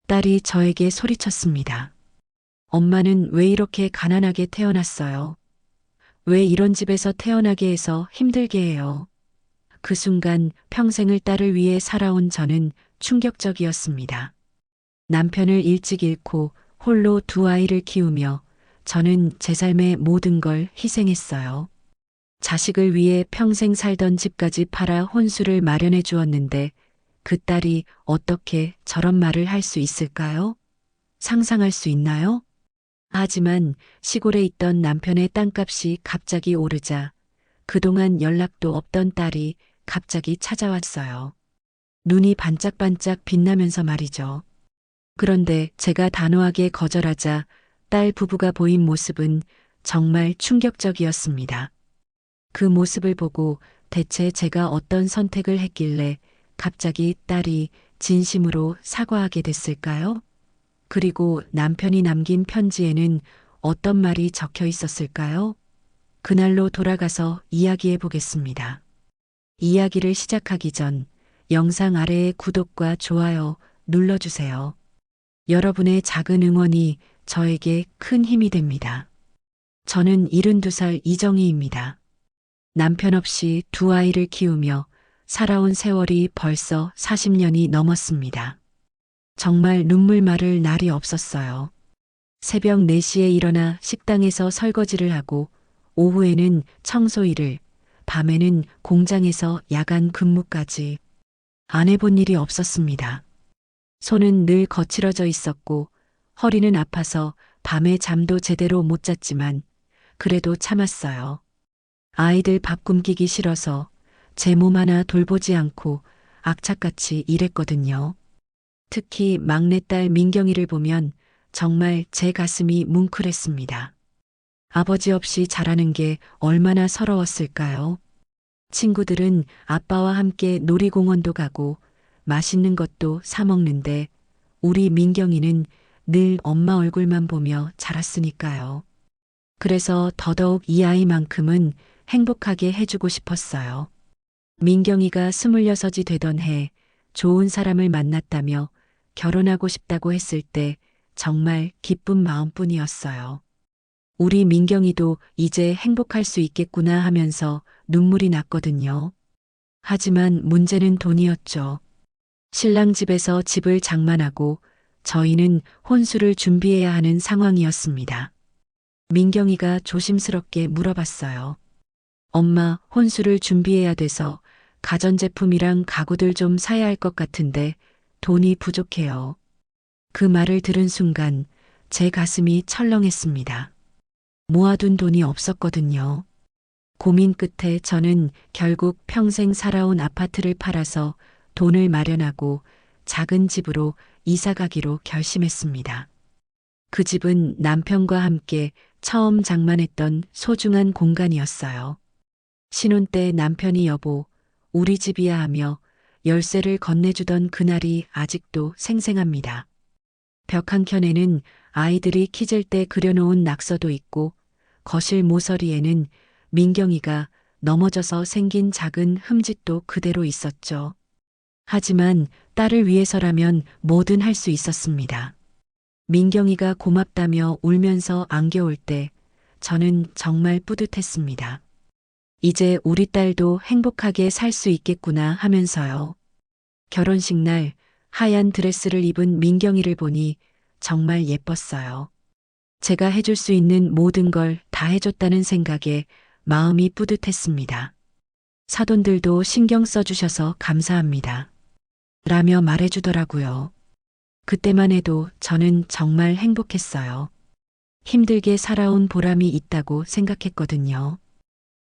딸이 저에게 소리쳤습니다. 엄마는 왜 이렇게 가난하게 태어났어요? 왜 이런 집에서 태어나게 해서 힘들게 해요? 그 순간 평생을 딸을 위해 살아온 저는 충격적이었습니다. 남편을 일찍 잃고 홀로 두 아이를 키우며 저는 제 삶의 모든 걸 희생했어요. 자식을 위해 평생 살던 집까지 팔아 혼수를 마련해 주었는데 그 딸이 어떻게 저런 말을 할 수 있을까요? 상상할 수 있나요? 하지만 시골에 있던 남편의 땅값이 갑자기 오르자 그동안 연락도 없던 딸이 갑자기 찾아왔어요. 눈이 반짝반짝 빛나면서 말이죠. 그런데 제가 단호하게 거절하자 딸 부부가 보인 모습은 정말 충격적이었습니다. 그 모습을 보고 대체 제가 어떤 선택을 했길래 갑자기 딸이 진심으로 사과하게 됐을까요? 그리고 남편이 남긴 편지에는 어떤 말이 적혀 있었을까요? 그날로 돌아가서 이야기해 보겠습니다. 이야기를 시작하기 전 영상 아래에 구독과 좋아요 눌러주세요. 여러분의 작은 응원이 저에게 큰 힘이 됩니다. 저는 72살 이정희입니다. 남편 없이 두 아이를 키우며 살아온 세월이 벌써 40년이 넘었습니다. 정말 눈물 마를 날이 없었어요. 새벽 4시에 일어나 식당에서 설거지를 하고 오후에는 청소 일을, 밤에는 공장에서 야간 근무까지 안 해본 일이 없었습니다. 손은 늘 거칠어져 있었고 허리는 아파서 밤에 잠도 제대로 못 잤지만 그래도 참았어요. 아이들 밥 굶기기 싫어서 제 몸 하나 돌보지 않고 악착같이 일했거든요. 특히 막내딸 민경이를 보면 정말 제 가슴이 뭉클했습니다. 아버지 없이 자라는 게 얼마나 서러웠을까요? 친구들은 아빠와 함께 놀이공원도 가고 맛있는 것도 사 먹는데 우리 민경이는 늘 엄마 얼굴만 보며 자랐으니까요. 그래서 더더욱 이 아이만큼은 행복하게 해주고 싶었어요. 민경이가 26이 되던 해 좋은 사람을 만났다며 결혼하고 싶다고 했을 때 정말 기쁜 마음뿐이었어요. 우리 민경이도 이제 행복할 수 있겠구나 하면서 눈물이 났거든요. 하지만 문제는 돈이었죠. 신랑 집에서 집을 장만하고 저희는 혼수를 준비해야 하는 상황이었습니다. 민경이가 조심스럽게 물어봤어요. 엄마, 혼수를 준비해야 돼서 가전제품이랑 가구들 좀 사야 할 것 같은데 돈이 부족해요. 그 말을 들은 순간 제 가슴이 철렁했습니다. 모아둔 돈이 없었거든요. 고민 끝에 저는 결국 평생 살아온 아파트를 팔아서 돈을 마련하고 작은 집으로 이사 가기로 결심했습니다. 그 집은 남편과 함께 처음 장만했던 소중한 공간이었어요. 신혼 때 남편이 여보, 우리 집이야 하며 열쇠를 건네주던 그날이 아직도 생생합니다. 벽 한켠에는 아이들이 키질 때 그려놓은 낙서도 있고 거실 모서리에는 민경이가 넘어져서 생긴 작은 흠집도 그대로 있었죠. 하지만 딸을 위해서라면 뭐든 할 수 있었습니다. 민경이가 고맙다며 울면서 안겨올 때 저는 정말 뿌듯했습니다. 이제 우리 딸도 행복하게 살 수 있겠구나 하면서요. 결혼식 날 하얀 드레스를 입은 민경이를 보니 정말 예뻤어요. 제가 해줄 수 있는 모든 걸 다 해줬다는 생각에 마음이 뿌듯했습니다. 사돈들도 신경 써주셔서 감사합니다. 라며 말해주더라고요. 그때만 해도 저는 정말 행복했어요. 힘들게 살아온 보람이 있다고 생각했거든요.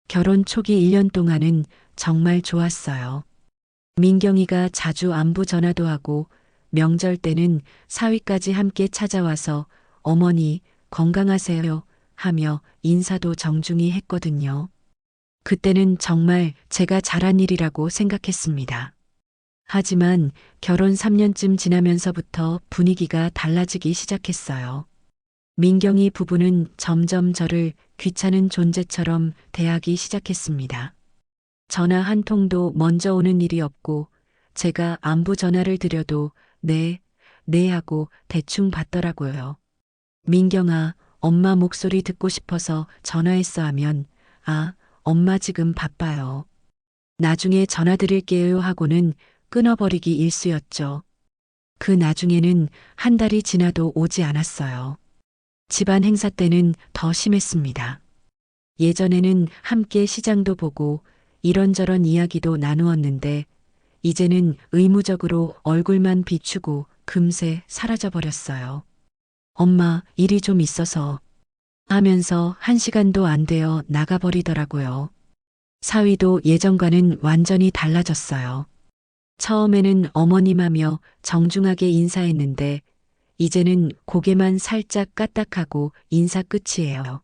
결혼 초기 1년 동안은 정말 좋았어요. 민경이가 자주 안부 전화도 하고 명절 때는 사위까지 함께 찾아와서 어머니 건강하세요 하며 인사도 정중히 했거든요. 그때는 정말 제가 잘한 일이라고 생각했습니다. 하지만 결혼 3년쯤 지나면서부터 분위기가 달라지기 시작했어요. 민경이 부부는 점점 저를 귀찮은 존재처럼 대하기 시작했습니다. 전화 한 통도 먼저 오는 일이 없고 제가 안부 전화를 드려도 네, 네 하고 대충 받더라고요. 민경아, 엄마 목소리 듣고 싶어서 전화했어 하면 아, 엄마 지금 바빠요. 나중에 전화 드릴게요 하고는 끊어버리기 일쑤였죠. 그 나중에는 한 달이 지나도 오지 않았어요. 집안 행사 때는 더 심했습니다. 예전에는 함께 시장도 보고 이런저런 이야기도 나누었는데 이제는 의무적으로 얼굴만 비추고 금세 사라져 버렸어요. 엄마, 일이 좀 있어서 하면서 1시간도 안 되어 나가버리더라고요. 사위도 예전과는 완전히 달라졌어요. 처음에는 어머님 하며 정중하게 인사했는데 이제는 고개만 살짝 까딱하고 인사 끝이에요.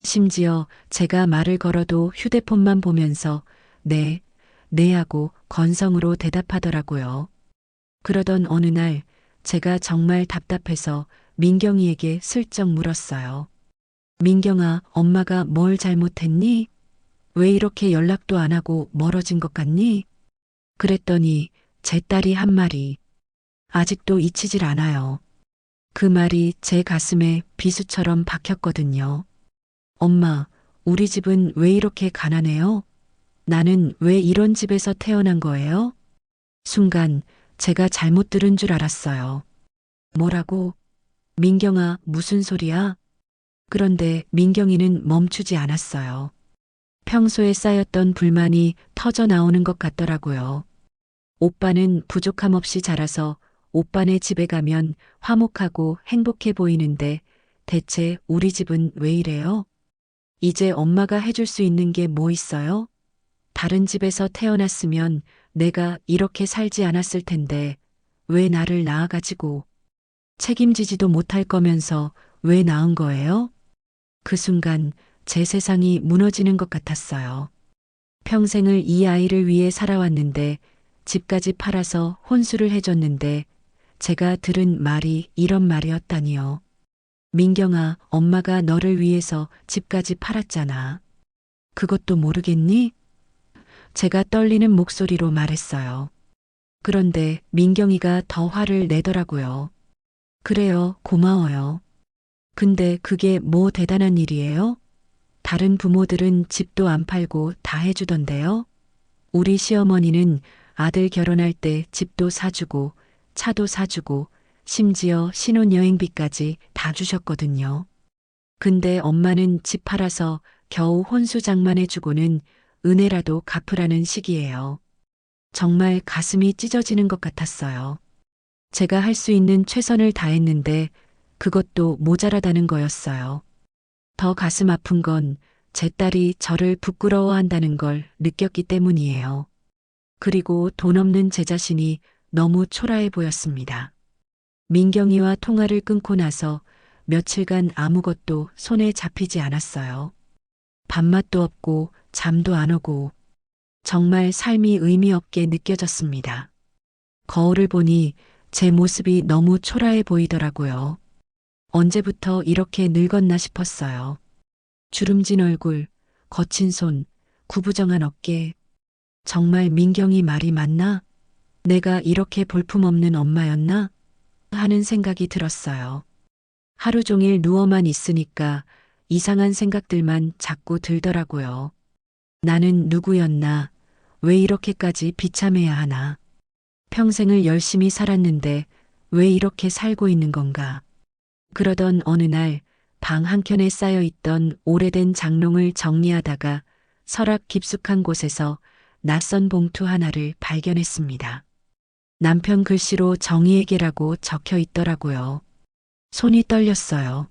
심지어 제가 말을 걸어도 휴대폰만 보면서 네, 네 하고 건성으로 대답하더라고요. 그러던 어느 날 제가 정말 답답해서 민경이에게 슬쩍 물었어요. 민경아, 엄마가 뭘 잘못했니? 왜 이렇게 연락도 안 하고 멀어진 것 같니? 그랬더니 제 딸이 한 말이 아직도 잊히질 않아요. 그 말이 제 가슴에 비수처럼 박혔거든요. 엄마, 우리 집은 왜 이렇게 가난해요? 나는 왜 이런 집에서 태어난 거예요? 순간 제가 잘못 들은 줄 알았어요. 뭐라고? 민경아, 무슨 소리야? 그런데 민경이는 멈추지 않았어요. 평소에 쌓였던 불만이 터져 나오는 것 같더라고요. 오빠는 부족함 없이 자라서 오빠네 집에 가면 화목하고 행복해 보이는데 대체 우리 집은 왜 이래요? 이제 엄마가 해줄 수 있는 게 뭐 있어요? 다른 집에서 태어났으면 내가 이렇게 살지 않았을 텐데 왜 나를 낳아가지고 책임지지도 못할 거면서 왜 낳은 거예요? 그 순간 제 세상이 무너지는 것 같았어요. 평생을 이 아이를 위해 살아왔는데 집까지 팔아서 혼수를 해줬는데 제가 들은 말이 이런 말이었다니요. 민경아, 엄마가 너를 위해서 집까지 팔았잖아. 그것도 모르겠니? 제가 떨리는 목소리로 말했어요. 그런데 민경이가 더 화를 내더라고요. 그래요, 고마워요. 근데 그게 뭐 대단한 일이에요? 다른 부모들은 집도 안 팔고 다 해주던데요? 우리 시어머니는 아들 결혼할 때 집도 사주고 차도 사주고 심지어 신혼여행비까지 다 주셨거든요. 근데 엄마는 집 팔아서 겨우 혼수 장만해주고는 은혜라도 갚으라는 식이에요. 정말 가슴이 찢어지는 것 같았어요. 제가 할 수 있는 최선을 다했는데 그것도 모자라다는 거였어요. 더 가슴 아픈 건 제 딸이 저를 부끄러워한다는 걸 느꼈기 때문이에요. 그리고 돈 없는 제 자신이 너무 초라해 보였습니다. 민경이와 통화를 끊고 나서 며칠간 아무것도 손에 잡히지 않았어요. 밥맛도 없고 잠도 안 오고 정말 삶이 의미 없게 느껴졌습니다. 거울을 보니 제 모습이 너무 초라해 보이더라고요. 언제부터 이렇게 늙었나 싶었어요. 주름진 얼굴, 거친 손, 구부정한 어깨. 정말 민경이 말이 맞나? 내가 이렇게 볼품없는 엄마였나? 하는 생각이 들었어요. 하루 종일 누워만 있으니까 이상한 생각들만 자꾸 들더라고요. 나는 누구였나? 왜 이렇게까지 비참해야 하나? 평생을 열심히 살았는데 왜 이렇게 살고 있는 건가? 그러던 어느 날 방 한켠에 쌓여 있던 오래된 장롱을 정리하다가 서랍 깊숙한 곳에서 낯선 봉투 하나를 발견했습니다. 남편 글씨로 정희에게라고 적혀 있더라고요. 손이 떨렸어요.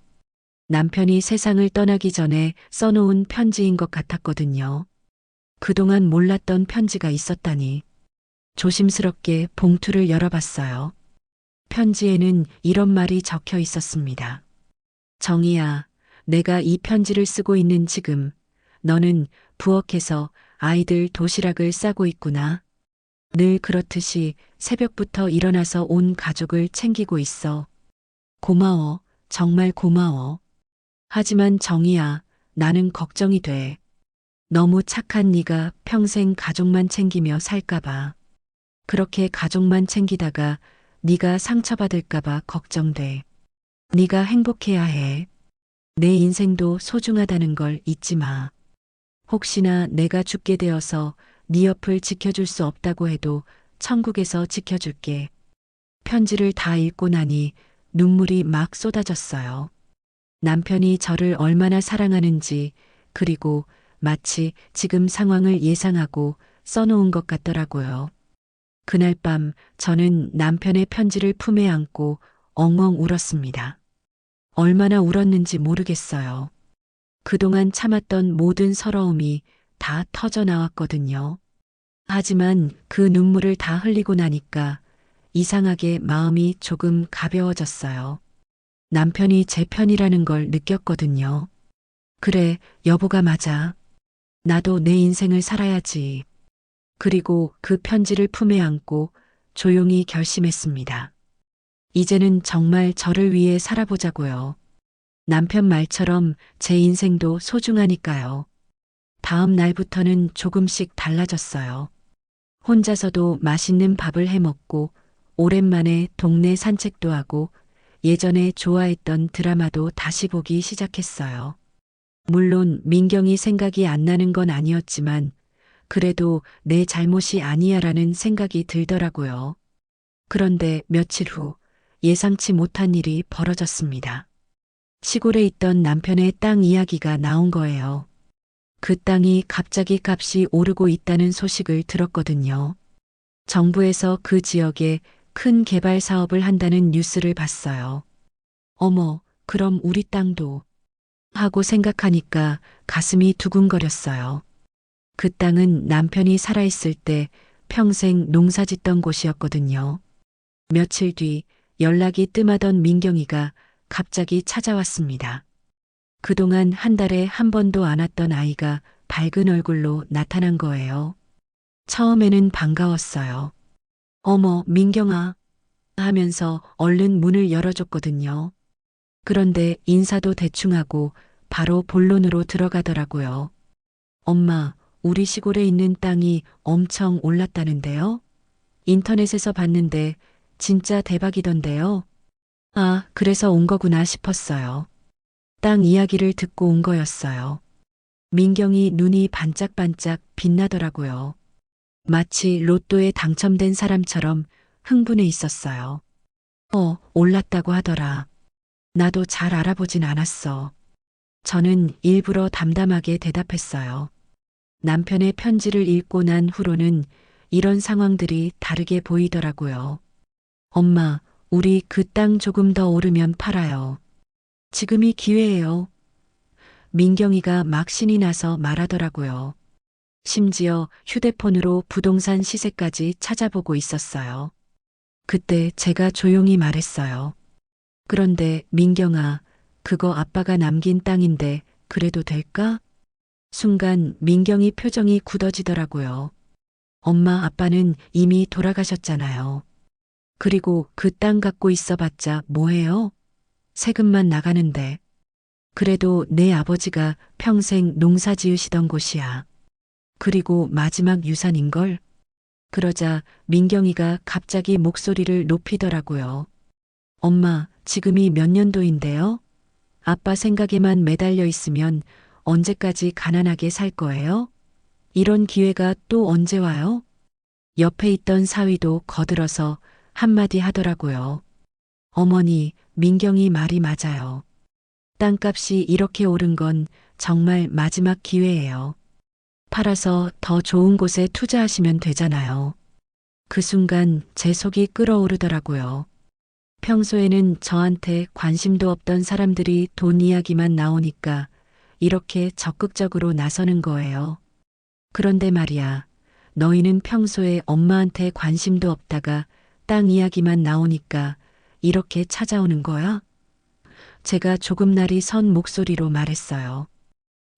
남편이 세상을 떠나기 전에 써놓은 편지인 것 같았거든요. 그동안 몰랐던 편지가 있었다니. 조심스럽게 봉투를 열어봤어요. 편지에는 이런 말이 적혀 있었습니다. 정희야, 내가 이 편지를 쓰고 있는 지금 너는 부엌에서 아이들 도시락을 싸고 있구나. 늘 그렇듯이 새벽부터 일어나서 온 가족을 챙기고 있어. 고마워, 정말 고마워. 하지만 정희야, 나는 걱정이 돼. 너무 착한 네가 평생 가족만 챙기며 살까봐. 그렇게 가족만 챙기다가 네가 상처받을까봐 걱정돼. 네가 행복해야 해. 내 인생도 소중하다는 걸 잊지 마. 혹시나 내가 죽게 되어서 네 옆을 지켜줄 수 없다고 해도 천국에서 지켜줄게. 편지를 다 읽고 나니 눈물이 막 쏟아졌어요. 남편이 저를 얼마나 사랑하는지, 그리고 마치 지금 상황을 예상하고 써놓은 것 같더라고요. 그날 밤 저는 남편의 편지를 품에 안고 엉엉 울었습니다. 얼마나 울었는지 모르겠어요. 그동안 참았던 모든 서러움이 다 터져 나왔거든요. 하지만 그 눈물을 다 흘리고 나니까 이상하게 마음이 조금 가벼워졌어요. 남편이 제 편이라는 걸 느꼈거든요. 그래, 여보가 맞아. 나도 내 인생을 살아야지. 그리고 그 편지를 품에 안고 조용히 결심했습니다. 이제는 정말 저를 위해 살아보자고요. 남편 말처럼 제 인생도 소중하니까요. 다음 날부터는 조금씩 달라졌어요. 혼자서도 맛있는 밥을 해 먹고 오랜만에 동네 산책도 하고 예전에 좋아했던 드라마도 다시 보기 시작했어요. 물론 민경이 생각이 안 나는 건 아니었지만 그래도 내 잘못이 아니야라는 생각이 들더라고요. 그런데 며칠 후 예상치 못한 일이 벌어졌습니다. 시골에 있던 남편의 땅 이야기가 나온 거예요. 그 땅이 갑자기 값이 오르고 있다는 소식을 들었거든요. 정부에서 그 지역에 큰 개발 사업을 한다는 뉴스를 봤어요. 어머, 그럼 우리 땅도 하고 생각하니까 가슴이 두근거렸어요. 그 땅은 남편이 살아있을 때 평생 농사 짓던 곳이었거든요. 며칠 뒤 연락이 뜸하던 민경이가 갑자기 찾아왔습니다. 그동안 한 달에 한 번도 안 왔던 아이가 밝은 얼굴로 나타난 거예요. 처음에는 반가웠어요. 어머, 민경아 하면서 얼른 문을 열어줬거든요. 그런데 인사도 대충 하고 바로 본론으로 들어가더라고요. 엄마, 우리 시골에 있는 땅이 엄청 올랐다는데요? 인터넷에서 봤는데 진짜 대박이던데요? 아, 그래서 온 거구나 싶었어요. 땅 이야기를 듣고 온 거였어요. 민경이 눈이 반짝반짝 빛나더라고요. 마치 로또에 당첨된 사람처럼 흥분해 있었어요. 올랐다고 하더라. 나도 잘 알아보진 않았어. 저는 일부러 담담하게 대답했어요. 남편의 편지를 읽고 난 후로는 이런 상황들이 다르게 보이더라고요. 엄마, 우리 그 땅 조금 더 오르면 팔아요. 지금이 기회예요. 민경이가 막 신이 나서 말하더라고요. 심지어 휴대폰으로 부동산 시세까지 찾아보고 있었어요. 그때 제가 조용히 말했어요. 그런데 민경아, 그거 아빠가 남긴 땅인데 그래도 될까? 순간 민경이 표정이 굳어지더라고요. 엄마 아빠는 이미 돌아가셨잖아요. 그리고 그 땅 갖고 있어 봤자 뭐해요? 세금만 나가는데. 그래도 내 아버지가 평생 농사 지으시던 곳이야. 그리고 마지막 유산인걸? 그러자 민경이가 갑자기 목소리를 높이더라고요. 엄마, 지금이 몇 년도인데요? 아빠 생각에만 매달려 있으면 언제까지 가난하게 살 거예요? 이런 기회가 또 언제 와요? 옆에 있던 사위도 거들어서 한마디 하더라고요. 어머니, 민경이 말이 맞아요. 땅값이 이렇게 오른 건 정말 마지막 기회예요. 팔아서 더 좋은 곳에 투자하시면 되잖아요. 그 순간 제 속이 끓어오르더라고요. 평소에는 저한테 관심도 없던 사람들이 돈 이야기만 나오니까 이렇게 적극적으로 나서는 거예요. 그런데 말이야, 너희는 평소에 엄마한테 관심도 없다가 땅 이야기만 나오니까 이렇게 찾아오는 거야? 제가 조금 날이 선 목소리로 말했어요.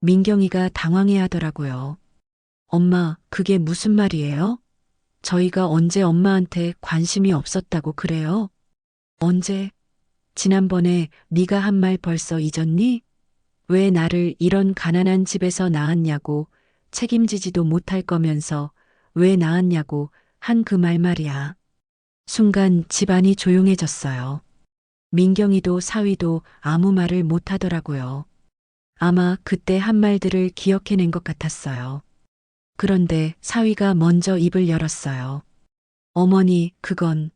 민경이가 당황해 하더라고요. 엄마, 그게 무슨 말이에요? 저희가 언제 엄마한테 관심이 없었다고 그래요? 언제? 지난번에 네가 한 말 벌써 잊었니? 왜 나를 이런 가난한 집에서 낳았냐고 책임지지도 못할 거면서 왜 낳았냐고 한 그 말 말이야. 순간 집안이 조용해졌어요. 민경이도 사위도 아무 말을 못 하더라고요. 아마 그때 한 말들을 기억해낸 것 같았어요. 그런데 사위가 먼저 입을 열었어요. 어머니, 그건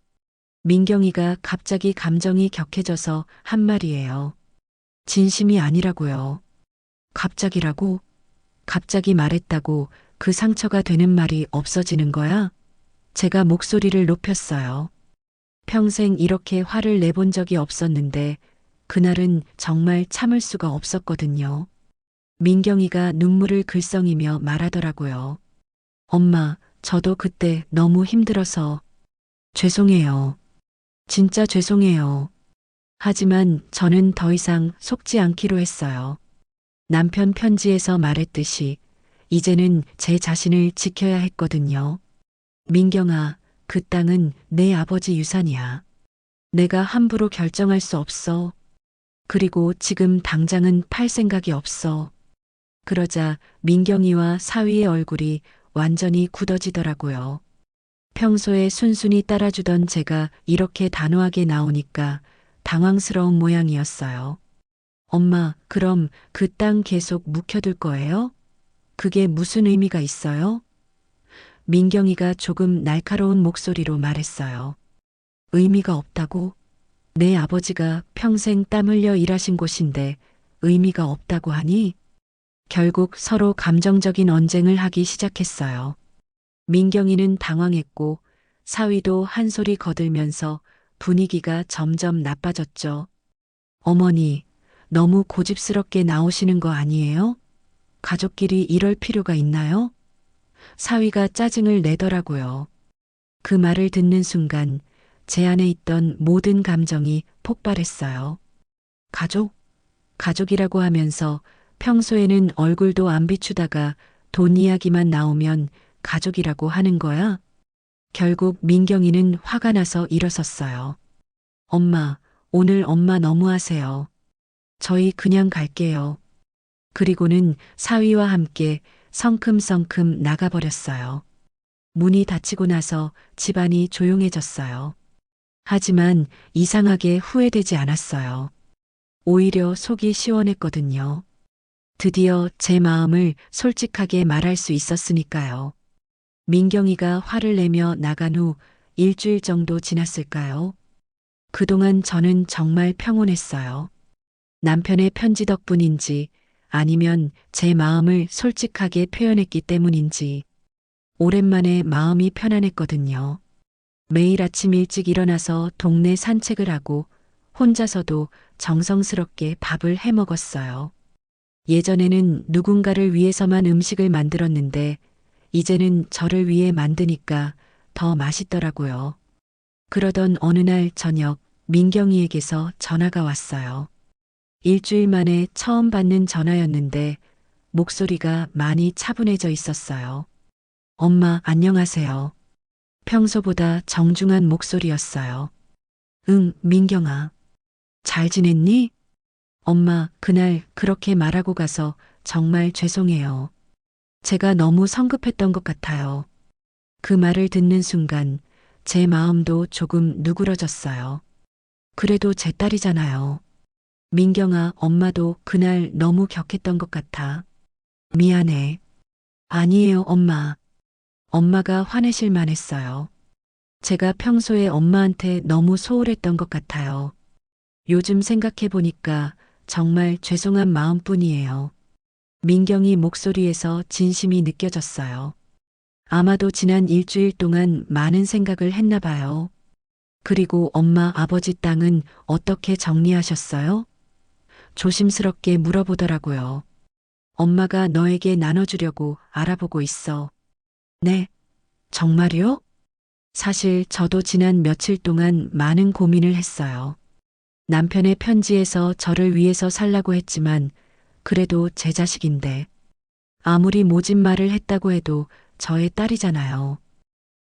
민경이가 갑자기 감정이 격해져서 한 말이에요. 진심이 아니라고요. 갑자기라고? 갑자기 말했다고 그 상처가 되는 말이 없어지는 거야? 제가 목소리를 높였어요. 평생 이렇게 화를 내본 적이 없었는데 그날은 정말 참을 수가 없었거든요. 민경이가 눈물을 글썽이며 말하더라고요. 엄마, 저도 그때 너무 힘들어서 죄송해요. 진짜 죄송해요. 하지만 저는 더 이상 속지 않기로 했어요. 남편 편지에서 말했듯이 이제는 제 자신을 지켜야 했거든요. 민경아, 그 땅은 내 아버지 유산이야. 내가 함부로 결정할 수 없어. 그리고 지금 당장은 팔 생각이 없어. 그러자 민경이와 사위의 얼굴이 완전히 굳어지더라고요. 평소에 순순히 따라주던 제가 이렇게 단호하게 나오니까 당황스러운 모양이었어요. 엄마, 그럼 그 땅 계속 묵혀둘 거예요? 그게 무슨 의미가 있어요? 민경이가 조금 날카로운 목소리로 말했어요. 의미가 없다고? 내 아버지가 평생 땀 흘려 일하신 곳인데 의미가 없다고 하니? 결국 서로 감정적인 언쟁을 하기 시작했어요. 민경이는 당황했고 사위도 한 소리 거들면서 분위기가 점점 나빠졌죠. 어머니, 너무 고집스럽게 나오시는 거 아니에요? 가족끼리 이럴 필요가 있나요? 사위가 짜증을 내더라고요. 그 말을 듣는 순간 제 안에 있던 모든 감정이 폭발했어요. 가족? 가족이라고 하면서 평소에는 얼굴도 안 비추다가 돈 이야기만 나오면 가족이라고 하는 거야? 결국 민경이는 화가 나서 일어섰어요. 엄마, 오늘 엄마 너무하세요. 저희 그냥 갈게요. 그리고는 사위와 함께 성큼성큼 나가버렸어요. 문이 닫히고 나서 집안이 조용해졌어요. 하지만 이상하게 후회되지 않았어요. 오히려 속이 시원했거든요. 드디어 제 마음을 솔직하게 말할 수 있었으니까요. 민경이가 화를 내며 나간 후 일주일 정도 지났을까요? 그동안 저는 정말 평온했어요. 남편의 편지 덕분인지 아니면 제 마음을 솔직하게 표현했기 때문인지 오랜만에 마음이 편안했거든요. 매일 아침 일찍 일어나서 동네 산책을 하고 혼자서도 정성스럽게 밥을 해 먹었어요. 예전에는 누군가를 위해서만 음식을 만들었는데 이제는 저를 위해 만드니까 더 맛있더라고요. 그러던 어느 날 저녁 민경이에게서 전화가 왔어요. 일주일 만에 처음 받는 전화였는데 목소리가 많이 차분해져 있었어요. 엄마, 안녕하세요. 평소보다 정중한 목소리였어요. 응, 민경아. 잘 지냈니? 엄마, 그날 그렇게 말하고 가서 정말 죄송해요. 제가 너무 성급했던 것 같아요. 그 말을 듣는 순간 제 마음도 조금 누그러졌어요. 그래도 제 딸이잖아요. 민경아, 엄마도 그날 너무 격했던 것 같아. 미안해. 아니에요, 엄마. 엄마가 화내실 만했어요. 제가 평소에 엄마한테 너무 소홀했던 것 같아요. 요즘 생각해 보니까 정말 죄송한 마음뿐이에요. 민경이 목소리에서 진심이 느껴졌어요. 아마도 지난 일주일 동안 많은 생각을 했나 봐요. 그리고 엄마 아버지 땅은 어떻게 정리하셨어요? 조심스럽게 물어보더라고요. 엄마가 너에게 나눠주려고 알아보고 있어. 네, 정말요? 사실 저도 지난 며칠 동안 많은 고민을 했어요. 남편의 편지에서 저를 위해서 살라고 했지만 그래도 제 자식인데 아무리 모진 말을 했다고 해도 저의 딸이잖아요.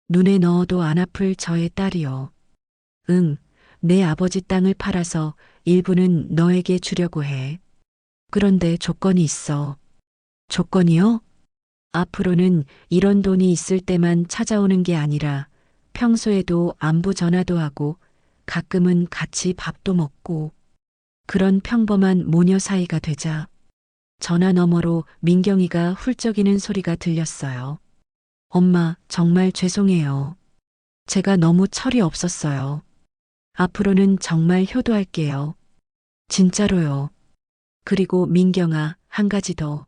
눈에 넣어도 안 아플 저의 딸이요. 응, 내 아버지 땅을 팔아서 일부는 너에게 주려고 해. 그런데 조건이 있어. 조건이요? 앞으로는 이런 돈이 있을 때만 찾아오는 게 아니라 평소에도 안부 전화도 하고 가끔은 같이 밥도 먹고 그런 평범한 모녀 사이가 되자 전화 너머로 민경이가 훌쩍이는 소리가 들렸어요. 엄마, 정말 죄송해요. 제가 너무 철이 없었어요. 앞으로는 정말 효도할게요. 진짜로요. 그리고 민경아, 한 가지 더.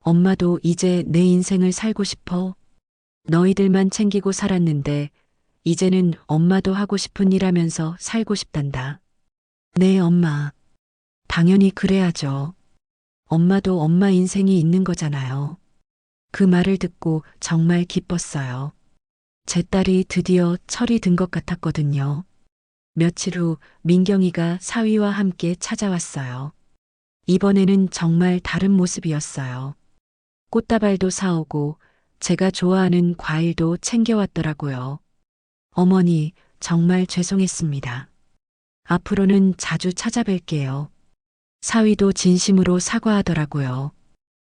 엄마도 이제 내 인생을 살고 싶어. 너희들만 챙기고 살았는데 이제는 엄마도 하고 싶은 일 하면서 살고 싶단다. 네, 엄마. 당연히 그래야죠. 엄마도 엄마 인생이 있는 거잖아요. 그 말을 듣고 정말 기뻤어요. 제 딸이 드디어 철이 든 것 같았거든요. 며칠 후 민경이가 사위와 함께 찾아왔어요. 이번에는 정말 다른 모습이었어요. 꽃다발도 사오고 제가 좋아하는 과일도 챙겨왔더라고요. 어머니, 정말 죄송했습니다. 앞으로는 자주 찾아뵐게요. 사위도 진심으로 사과하더라고요.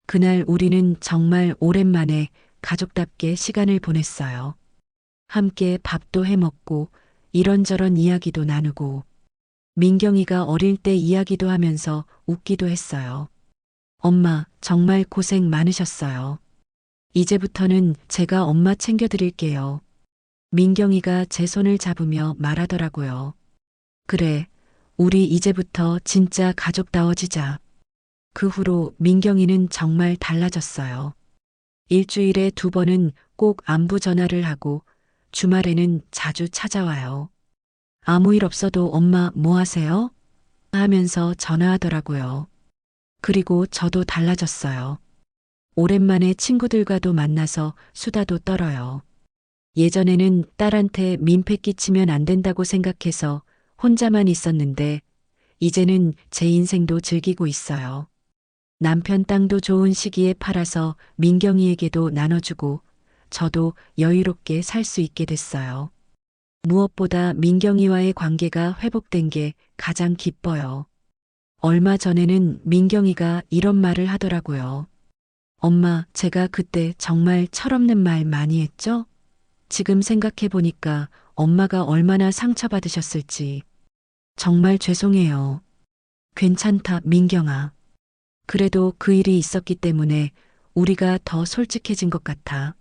그날 우리는 정말 오랜만에 가족답게 시간을 보냈어요. 함께 밥도 해 먹고 이런저런 이야기도 나누고 민경이가 어릴 때 이야기도 하면서 웃기도 했어요. 엄마, 정말 고생 많으셨어요. 이제부터는 제가 엄마 챙겨드릴게요. 민경이가 제 손을 잡으며 말하더라고요. 그래, 우리 이제부터 진짜 가족다워지자. 그 후로 민경이는 정말 달라졌어요. 일주일에 2번은 꼭 안부 전화를 하고 주말에는 자주 찾아와요. 아무 일 없어도 엄마 뭐 하세요? 하면서 전화하더라고요. 그리고 저도 달라졌어요. 오랜만에 친구들과도 만나서 수다도 떨어요. 예전에는 딸한테 민폐 끼치면 안 된다고 생각해서 혼자만 있었는데 이제는 제 인생도 즐기고 있어요. 남편 땅도 좋은 시기에 팔아서 민경이에게도 나눠주고 저도 여유롭게 살 수 있게 됐어요. 무엇보다 민경이와의 관계가 회복된 게 가장 기뻐요. 얼마 전에는 민경이가 이런 말을 하더라고요. 엄마, 제가 그때 정말 철없는 말 많이 했죠? 지금 생각해 보니까 엄마가 얼마나 상처받으셨을지. 정말 죄송해요. 괜찮다, 민경아. 그래도 그 일이 있었기 때문에 우리가 더 솔직해진 것 같아.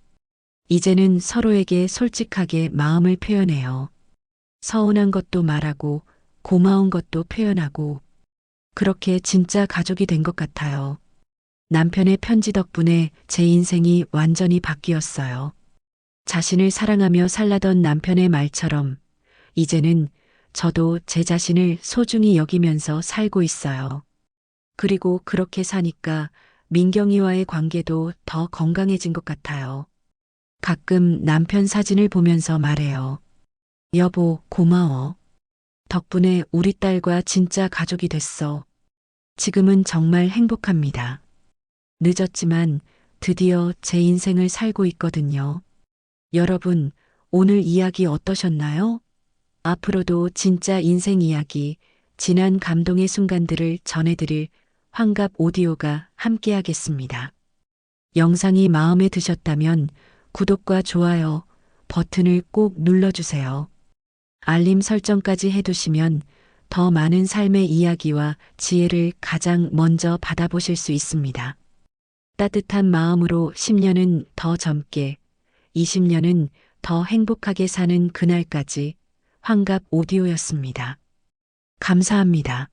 이제는 서로에게 솔직하게 마음을 표현해요. 서운한 것도 말하고 고마운 것도 표현하고 그렇게 진짜 가족이 된 것 같아요. 남편의 편지 덕분에 제 인생이 완전히 바뀌었어요. 자신을 사랑하며 살라던 남편의 말처럼 이제는 저도 제 자신을 소중히 여기면서 살고 있어요. 그리고 그렇게 사니까 민경이와의 관계도 더 건강해진 것 같아요. 가끔 남편 사진을 보면서 말해요. 여보, 고마워. 덕분에 우리 딸과 진짜 가족이 됐어. 지금은 정말 행복합니다. 늦었지만 드디어 제 인생을 살고 있거든요. 여러분, 오늘 이야기 어떠셨나요? 앞으로도 진짜 인생 이야기, 진한 감동의 순간들을 전해드릴 환갑 오디오가 함께하겠습니다. 영상이 마음에 드셨다면 구독과 좋아요 버튼을 꼭 눌러주세요. 알림 설정까지 해두시면 더 많은 삶의 이야기와 지혜를 가장 먼저 받아보실 수 있습니다. 따뜻한 마음으로 10년은 더 젊게, 20년은 더 행복하게 사는 그날까지 환갑 오디오였습니다. 감사합니다.